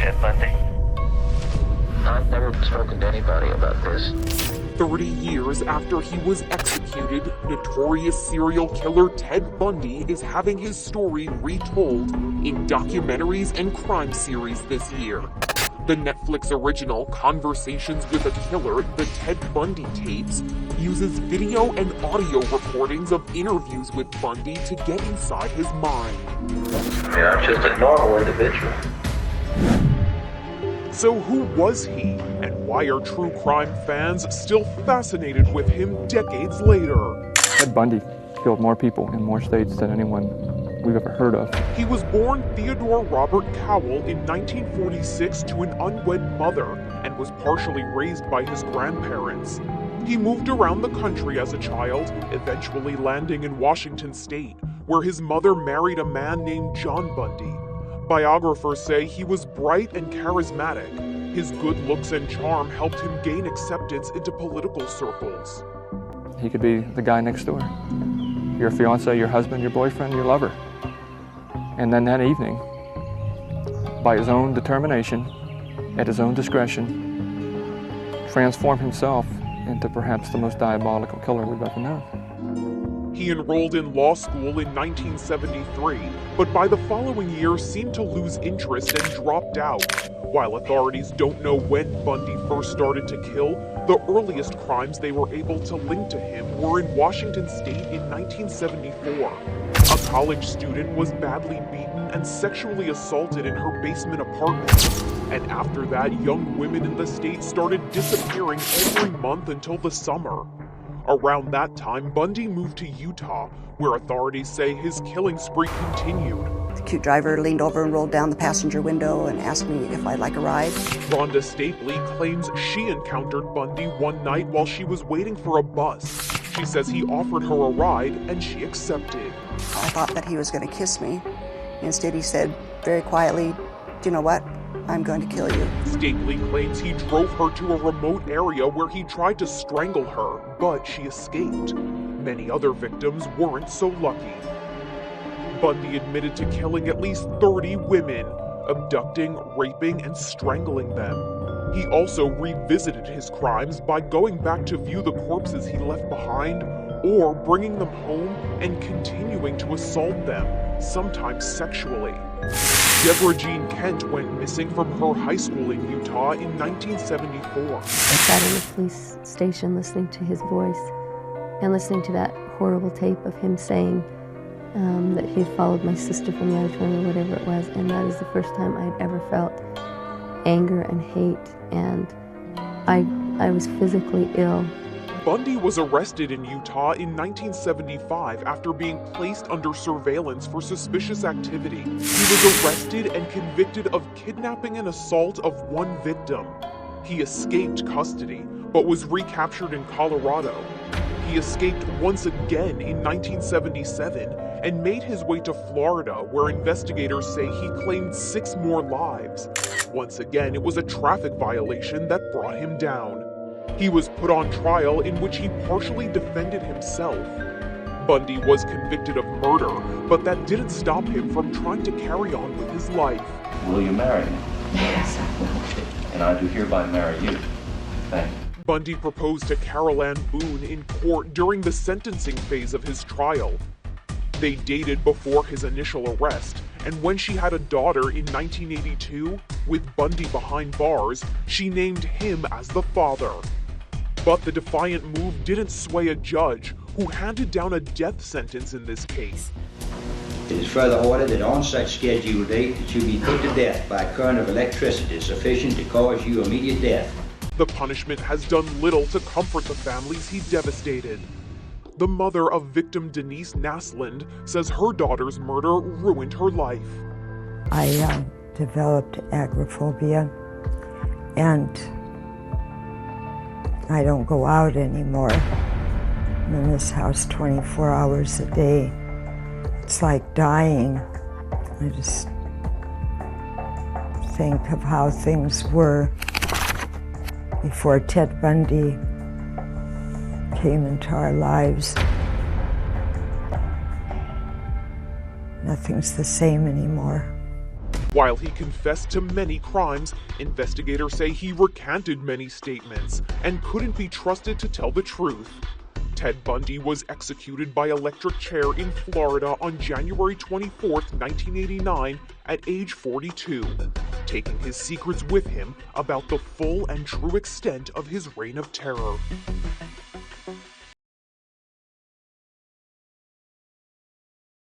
Ted Bundy? I've never spoken to anybody about this. 30 years after he was executed, notorious serial killer Ted Bundy is having his story retold in documentaries and crime series this year. The Netflix original Conversations with a Killer, the Ted Bundy tapes, uses video and audio recordings of interviews with Bundy to get inside his mind. Yeah, I'm just a normal individual. So who was he, and why are true crime fans still fascinated with him decades later? Ted Bundy killed more people in more states than anyone we've ever heard of. He was born Theodore Robert Cowell in 1946 to an unwed mother and was partially raised by his grandparents. He moved around the country as a child, eventually landing in Washington State, where his mother married a man named John Bundy. Biographers say he was bright and charismatic. His good looks and charm helped him gain acceptance into political circles. He could be the guy next door. Your fiance, your husband, your boyfriend, your lover. And then that evening, by his own determination, at his own discretion, transform himself into perhaps the most diabolical killer we've ever known. He enrolled in law school in 1973, but by the following year seemed to lose interest and dropped out. While authorities don't know when Bundy first started to kill, the earliest crimes they were able to link to him were in Washington State in 1974. A college student was badly beaten and sexually assaulted in her basement apartment. And after that, young women in the state started disappearing every month until the summer. Around that time, Bundy moved to Utah, where authorities say his killing spree continued. The cute driver leaned over and rolled down the passenger window and asked me if I'd like a ride. Rhonda Stapley claims she encountered Bundy one night while she was waiting for a bus. She says he offered her a ride and she accepted. I thought that he was going to kiss me. Instead, he said very quietly, "Do you know what? I'm going to kill you." Stapley claims he drove her to a remote area where he tried to strangle her, but she escaped. Many other victims weren't so lucky. Bundy admitted to killing at least 30 women, abducting, raping, and strangling them. He also revisited his crimes by going back to view the corpses he left behind, or bringing them home and continuing to assault them, sometimes sexually. Deborah Jean Kent went missing from her high school in Utah in 1974. I sat in the police station listening to his voice and listening to that horrible tape of him saying that he had followed my sister from the auditorium or whatever it was, and that is the first time I'd ever felt anger and hate, and I was physically ill. Bundy was arrested in Utah in 1975 after being placed under surveillance for suspicious activity. He was arrested and convicted of kidnapping and assault of one victim. He escaped custody, but was recaptured in Colorado. He escaped once again in 1977 and made his way to Florida, where investigators say he claimed 6 more lives. Once again, it was a traffic violation that brought him down. He was put on trial in which he partially defended himself. Bundy was convicted of murder, but that didn't stop him from trying to carry on with his life. Will you marry me? Yes, I will. And I do hereby marry you. Thank you. Bundy proposed to Carol Ann Boone in court during the sentencing phase of his trial. They dated before his initial arrest, and when she had a daughter in 1982, with Bundy behind bars, she named him as the father. But the defiant move didn't sway a judge, who handed down a death sentence in this case. It is further ordered that on such scheduled date that you be put to death by a current of electricity sufficient to cause you immediate death. The punishment has done little to comfort the families he devastated. The mother of victim Denise Naslund says her daughter's murder ruined her life. I developed agoraphobia, and I don't go out anymore. I'm in this house 24 hours a day. It's like dying. I just think of how things were before Ted Bundy came into our lives. Nothing's the same anymore. While he confessed to many crimes, investigators say he recanted many statements and couldn't be trusted to tell the truth. Ted Bundy was executed by electric chair in Florida on January 24, 1989, at age 42, taking his secrets with him about the full and true extent of his reign of terror.